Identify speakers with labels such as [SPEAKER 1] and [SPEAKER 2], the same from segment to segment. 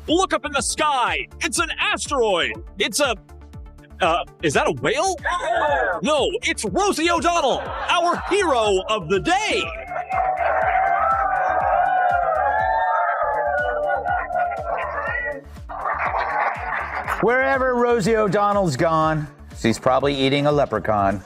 [SPEAKER 1] Look up in the sky. It's an asteroid. It's a... is that a whale? No, it's Rosie O'Donnell, our hero of the day.
[SPEAKER 2] Wherever Rosie O'Donnell's gone, she's probably eating a leprechaun.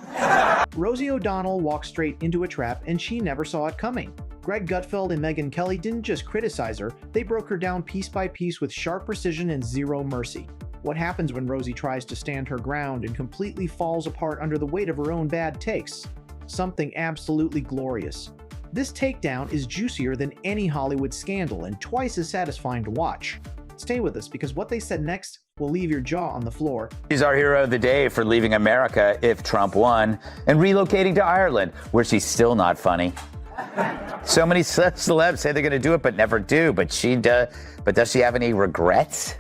[SPEAKER 3] Rosie O'Donnell walked straight into a trap, and she never saw it coming. Greg Gutfeld and Megyn Kelly didn't just criticize her, they broke her down piece by piece with sharp precision and zero mercy. What happens when Rosie tries to stand her ground and completely falls apart under the weight of her own bad takes? Something absolutely glorious. This takedown is juicier than any Hollywood scandal and twice as satisfying to watch. Stay with us, because what they said next will leave your jaw on the floor.
[SPEAKER 2] She's our hero of the day for leaving America if Trump won and relocating to Ireland, where she's still not funny. So many celebs say they're going to do it but never do. But does she have any regrets?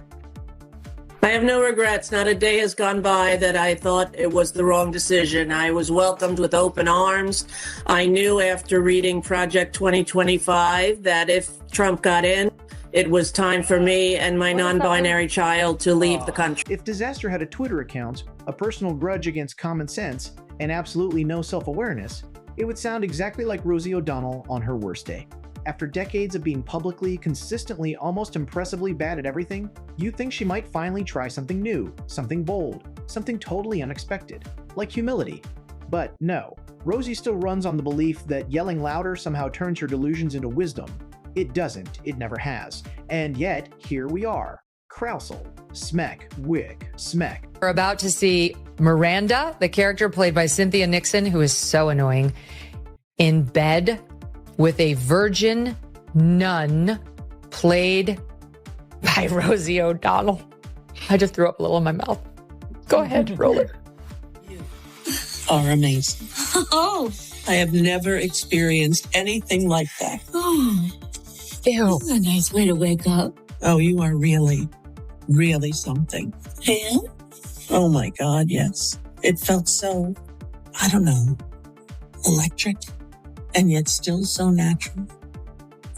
[SPEAKER 4] I have no regrets. Not a day has gone by that I thought it was the wrong decision. I was welcomed with open arms. I knew after reading Project 2025 that if Trump got in, it was time for me and my non-binary child to leave the country.
[SPEAKER 3] If disaster had a Twitter account, a personal grudge against common sense, and absolutely no self-awareness, it would sound exactly like Rosie O'Donnell on her worst day. After decades of being publicly, consistently, almost impressively bad at everything, you'd think she might finally try something new, something bold, something totally unexpected, like humility. But no, Rosie still runs on the belief that yelling louder somehow turns her delusions into wisdom. It doesn't, it never has. And yet, here we are. Crousel, Smeck, Wick, Smeck.
[SPEAKER 5] We're about to see Miranda, the character played by Cynthia Nixon, who is so annoying, in bed with a virgin nun played by Rosie O'Donnell. I just threw up a little in my mouth. Go ahead, roll it.
[SPEAKER 6] You are amazing.
[SPEAKER 7] Oh,
[SPEAKER 6] I have never experienced anything like that.
[SPEAKER 7] oh,
[SPEAKER 5] Ew.
[SPEAKER 7] that's a nice way to wake up.
[SPEAKER 6] Oh, you are really, really something.
[SPEAKER 7] And
[SPEAKER 6] Oh my God, yes. It felt so, I don't know, electric, and yet still so natural.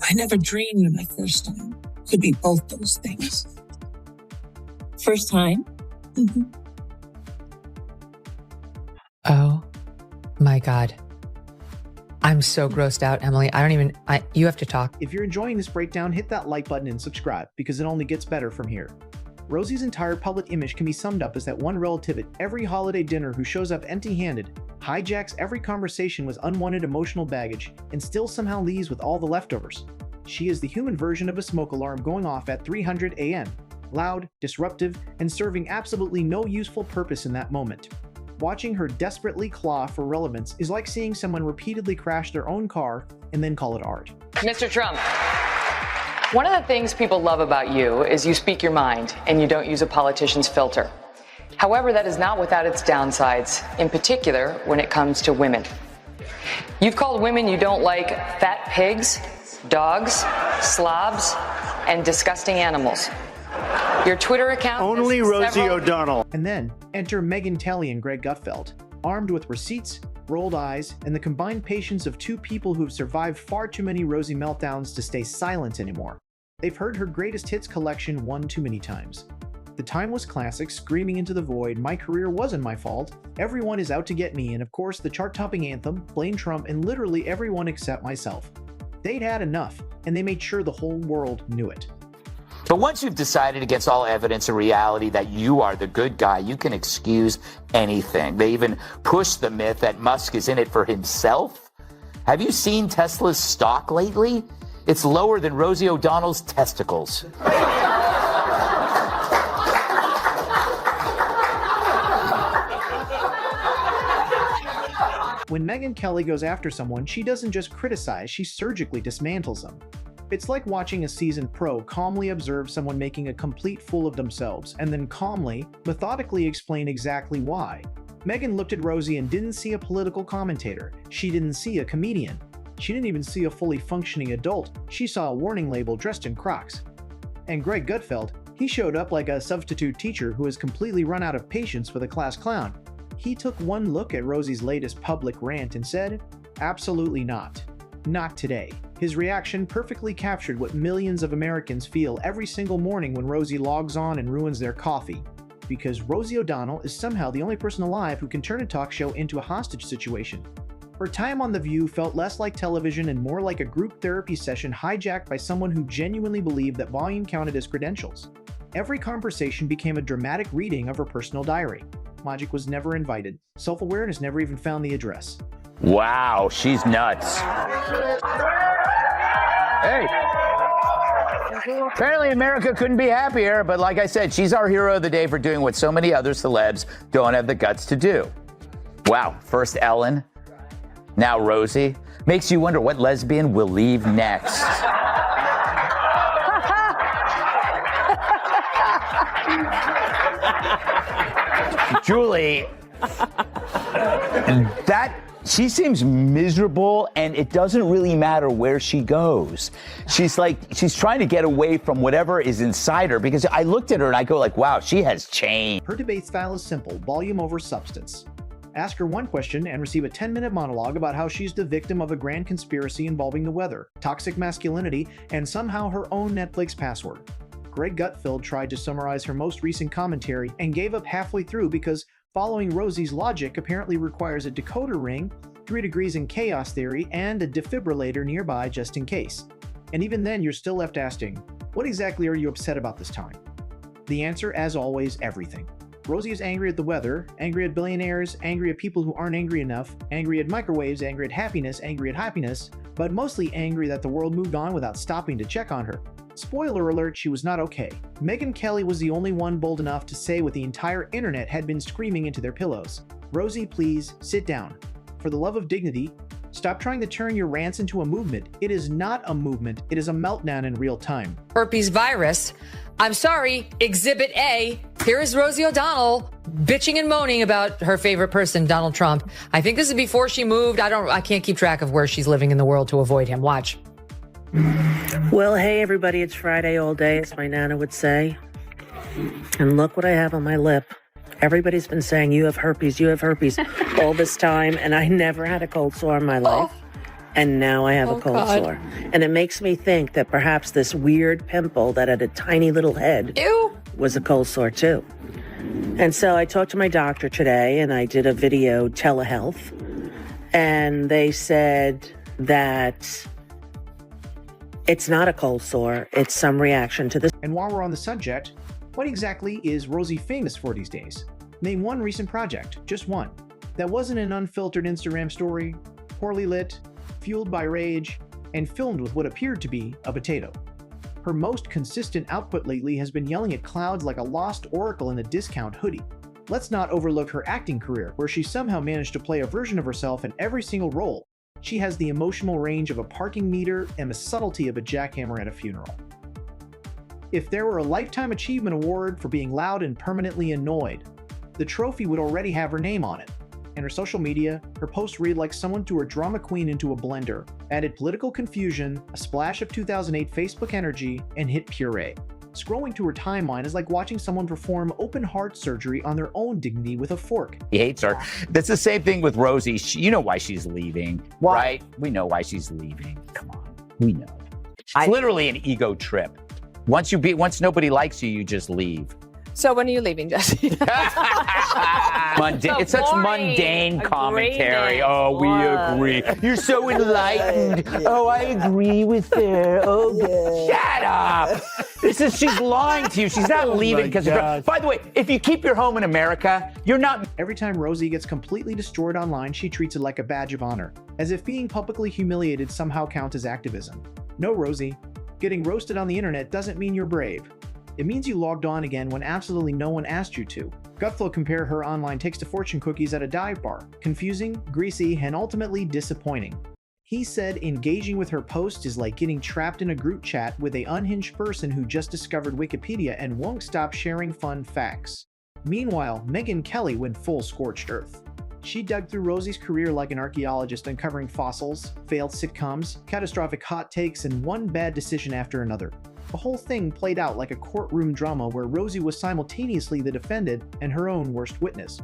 [SPEAKER 6] I never dreamed my first time could be both those things.
[SPEAKER 7] first time.
[SPEAKER 6] Mm-hmm.
[SPEAKER 5] Oh my God. I'm so grossed out, Emily. You have to talk.
[SPEAKER 3] If you're enjoying this breakdown, hit that like button and subscribe, because it only gets better from here. Rosie's entire public image can be summed up as that one relative at every holiday dinner who shows up empty-handed, hijacks every conversation with unwanted emotional baggage, and still somehow leaves with all the leftovers. She is the human version of a smoke alarm going off at 300 a.m., loud, disruptive, and serving absolutely no useful purpose in that moment. Watching her desperately claw for relevance is like seeing someone repeatedly crash their own car and then call it art.
[SPEAKER 5] Mr. Trump, one of the things people love about you is you speak your mind and you don't use a politician's filter. However, that is not without its downsides, in particular when it comes to women. You've called women you don't like fat pigs, dogs, slobs, and disgusting animals. Your Twitter account...
[SPEAKER 8] Only Rosie O'Donnell.
[SPEAKER 3] And then enter Megyn Kelly and Greg Gutfeld, armed with receipts, rolled eyes, and the combined patience of two people who've survived far too many Rosie meltdowns to stay silent anymore. They've heard her greatest hits collection one too many times. The timeless classics, Screaming into the Void, My Career Wasn't My Fault, Everyone Is Out to Get Me, and of course the chart-topping anthem, Blame Trump, and literally everyone except myself. They'd had enough, and they made sure the whole world knew it.
[SPEAKER 2] But once you've decided against all evidence and reality that you are the good guy, you can excuse anything. They even push the myth that Musk is in it for himself. Have you seen Tesla's stock lately? It's lower than Rosie O'Donnell's testicles.
[SPEAKER 3] When Megyn Kelly goes after someone, she doesn't just criticize, she surgically dismantles them. It's like watching a seasoned pro calmly observe someone making a complete fool of themselves, and then calmly, methodically explain exactly why. Megyn looked at Rosie and didn't see a political commentator. She didn't see a comedian. She didn't even see a fully functioning adult. She saw a warning label dressed in Crocs. And Greg Gutfeld, he showed up like a substitute teacher who has completely run out of patience with a class clown. He took one look at Rosie's latest public rant and said, "Absolutely not." Not today. His reaction perfectly captured what millions of Americans feel every single morning when Rosie logs on and ruins their coffee. Because Rosie O'Donnell is somehow the only person alive who can turn a talk show into a hostage situation. Her time on The View felt less like television and more like a group therapy session hijacked by someone who genuinely believed that volume counted as credentials. Every conversation became a dramatic reading of her personal diary. Logic was never invited. Self-awareness never even found the address.
[SPEAKER 2] Wow, she's nuts. Hey. Apparently America couldn't be happier, but like I said, she's our hero of the day for doing what so many other celebs don't have the guts to do. Wow, first Ellen, now Rosie. Makes you wonder what lesbian will leave next. Julie, she seems miserable, and it doesn't really matter where she goes. She's trying to get away from whatever is inside her, because I looked at her and I go like, wow, she has changed.
[SPEAKER 3] Her debate style is simple, volume over substance. Ask her one question and receive a 10-minute monologue about how she's the victim of a grand conspiracy involving the weather, toxic masculinity, and somehow her own Netflix password. Greg Gutfeld tried to summarize her most recent commentary and gave up halfway through because following Rosie's logic apparently requires a decoder ring, 3 degrees in chaos theory, and a defibrillator nearby just in case. And even then, you're still left asking, what exactly are you upset about this time? The answer, as always, everything. Rosie is angry at the weather, angry at billionaires, angry at people who aren't angry enough, angry at microwaves, angry at happiness, but mostly angry that the world moved on without stopping to check on her. Spoiler alert, she was not okay. Megyn Kelly was the only one bold enough to say what the entire internet had been screaming into their pillows. Rosie, please, sit down. For the love of dignity, stop trying to turn your rants into a movement. It is not a movement, it is a meltdown in real time.
[SPEAKER 8] Herpes virus. I'm sorry, Exhibit A. Here is Rosie O'Donnell bitching and moaning about her favorite person, Donald Trump. I think this is before she moved. I can't keep track of where she's living in the world to avoid him. Watch.
[SPEAKER 4] Well, hey, everybody, it's Friday all day, as my Nana would say. And look what I have on my lip. Everybody's been saying, you have herpes all this time, and I never had a cold sore in my life. And now I have a cold sore. And it makes me think that perhaps this weird pimple that had a tiny little head was a cold sore too. And so I talked to my doctor today, and I did a video telehealth, and they said that it's not a cold sore, it's some reaction to this.
[SPEAKER 3] And while we're on the subject, what exactly is Rosie famous for these days? Name one recent project, just one, that wasn't an unfiltered Instagram story, poorly lit, fueled by rage, and filmed with what appeared to be a potato. Her most consistent output lately has been yelling at clouds like a lost oracle in a discount hoodie. Let's not overlook her acting career, where she somehow managed to play a version of herself in every single role. She has the emotional range of a parking meter and the subtlety of a jackhammer at a funeral. If there were a Lifetime Achievement Award for being loud and permanently annoyed, the trophy would already have her name on it. In her social media, her posts read like someone threw a drama queen into a blender, added political confusion, a splash of 2008 Facebook energy, and hit puree. Scrolling through her timeline is like watching someone perform open heart surgery on their own dignity with a fork.
[SPEAKER 2] He hates her. That's the same thing with Rosie. You know why she's leaving, right? We know why she's leaving. Come on, we know. It's literally an ego trip. Once nobody likes you, you just leave.
[SPEAKER 9] So when are you leaving, Jesse?
[SPEAKER 2] It's such mundane commentary. Oh, we agree. You're so enlightened. Oh, I agree with her. Oh, shut up. She's lying to you. She's not leaving because of her. By the way, if you keep your home in America, you're not.
[SPEAKER 3] Every time Rosie gets completely destroyed online, she treats it like a badge of honor, as if being publicly humiliated somehow counts as activism. No, Rosie. Getting roasted on the internet doesn't mean you're brave. It means you logged on again when absolutely no one asked you to. Gutfeld compared her online takes to fortune cookies at a dive bar. Confusing, greasy, and ultimately disappointing. He said engaging with her post is like getting trapped in a group chat with an unhinged person who just discovered Wikipedia and won't stop sharing fun facts. Meanwhile, Megyn Kelly went full scorched earth. She dug through Rosie's career like an archaeologist, uncovering fossils, failed sitcoms, catastrophic hot takes, and one bad decision after another. The whole thing played out like a courtroom drama where Rosie was simultaneously the defendant and her own worst witness.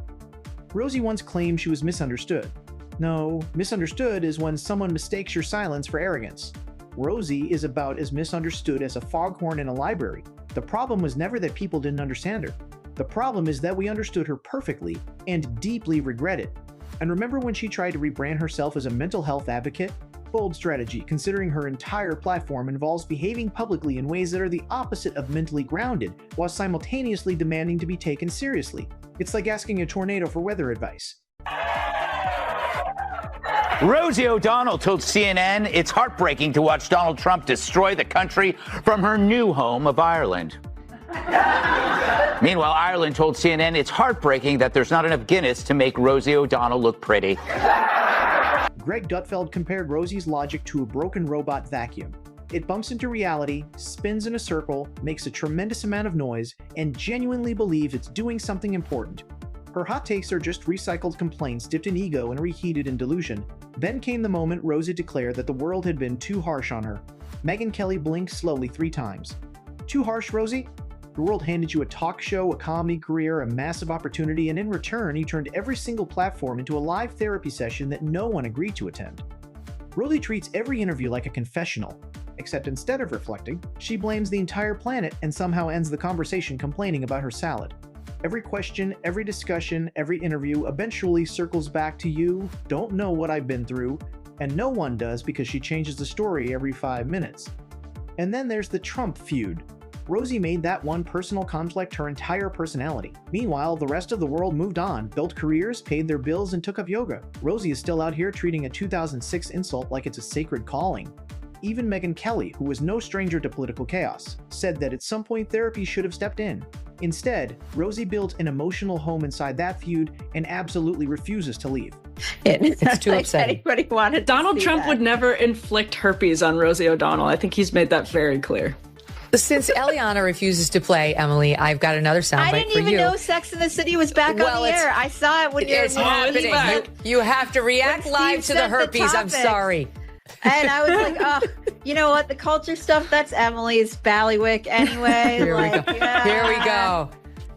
[SPEAKER 3] Rosie once claimed she was misunderstood. No, misunderstood is when someone mistakes your silence for arrogance. Rosie is about as misunderstood as a foghorn in a library. The problem was never that people didn't understand her. The problem is that we understood her perfectly and deeply regret it. And remember when she tried to rebrand herself as a mental health advocate? Bold strategy, considering her entire platform involves behaving publicly in ways that are the opposite of mentally grounded, while simultaneously demanding to be taken seriously. It's like asking a tornado for weather advice.
[SPEAKER 2] Rosie O'Donnell told CNN it's heartbreaking to watch Donald Trump destroy the country from her new home of Ireland. Meanwhile, Ireland told CNN it's heartbreaking that there's not enough Guinness to make Rosie O'Donnell look pretty.
[SPEAKER 3] Greg Gutfeld compared Rosie's logic to a broken robot vacuum. It bumps into reality, spins in a circle, makes a tremendous amount of noise, and genuinely believes it's doing something important. Her hot takes are just recycled complaints dipped in ego and reheated in delusion. Then came the moment Rosie declared that the world had been too harsh on her. Megyn Kelly blinked slowly 3 times. Too harsh, Rosie? The world handed you a talk show, a comedy career, a massive opportunity, and in return, you turned every single platform into a live therapy session that no one agreed to attend. Rosie treats every interview like a confessional, except instead of reflecting, she blames the entire planet and somehow ends the conversation complaining about her salad. Every question, every discussion, every interview eventually circles back to you, don't know what I've been through, and no one does because she changes the story every 5 minutes. And then there's the Trump feud. Rosie made that one personal conflict her entire personality. Meanwhile, the rest of the world moved on, built careers, paid their bills, and took up yoga. Rosie is still out here treating a 2006 insult like it's a sacred calling. Even Megyn Kelly, who was no stranger to political chaos, said that at some point therapy should have stepped in. Instead, Rosie built an emotional home inside that feud and absolutely refuses to leave.
[SPEAKER 8] It's too upsetting.
[SPEAKER 9] Anybody wanted
[SPEAKER 10] Donald Trump would never inflict herpes on Rosie O'Donnell. I think he's made that very clear.
[SPEAKER 8] Since Eliana refuses to play, Emily, I've got another soundbite for you.
[SPEAKER 9] I didn't even know Sex and the City was back on the air. I saw it when
[SPEAKER 8] it's happening. You have to react live to the herpes. I'm sorry.
[SPEAKER 9] And I was like, oh, you know what? The culture stuff, that's Emily's ballywick anyway.
[SPEAKER 8] Here we go.
[SPEAKER 9] Yeah.
[SPEAKER 8] Here we go.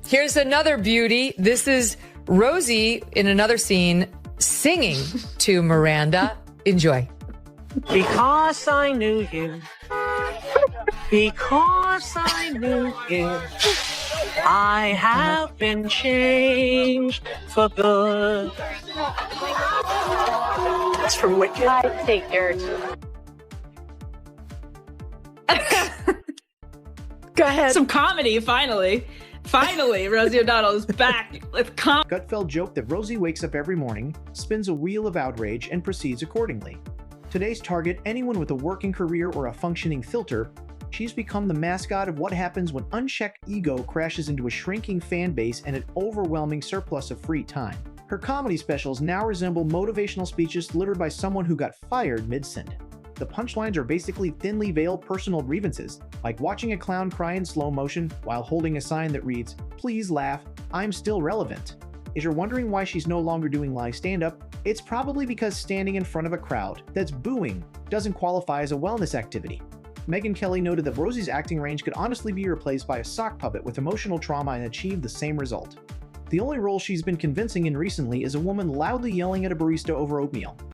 [SPEAKER 8] Here's another beauty. This is Rosie in another scene singing to Miranda. Enjoy.
[SPEAKER 11] Because I knew you. Because I knew you. I have been changed for good. That's from Wicked.
[SPEAKER 9] I take dirt. Go ahead.
[SPEAKER 10] Some comedy, finally. Finally, Rosie O'Donnell is back with comedy.
[SPEAKER 3] Gutfeld joked that Rosie wakes up every morning, spins a wheel of outrage, and proceeds accordingly. Today's target, anyone with a working career or a functioning filter, she's become the mascot of what happens when unchecked ego crashes into a shrinking fan base and an overwhelming surplus of free time. Her comedy specials now resemble motivational speeches delivered by someone who got fired mid-send. The punchlines are basically thinly veiled personal grievances, like watching a clown cry in slow motion while holding a sign that reads, "Please laugh, I'm still relevant." If you're wondering why she's no longer doing live stand-up, it's probably because standing in front of a crowd that's booing doesn't qualify as a wellness activity. Megyn Kelly noted that Rosie's acting range could honestly be replaced by a sock puppet with emotional trauma and achieve the same result. The only role she's been convincing in recently is a woman loudly yelling at a barista over oatmeal.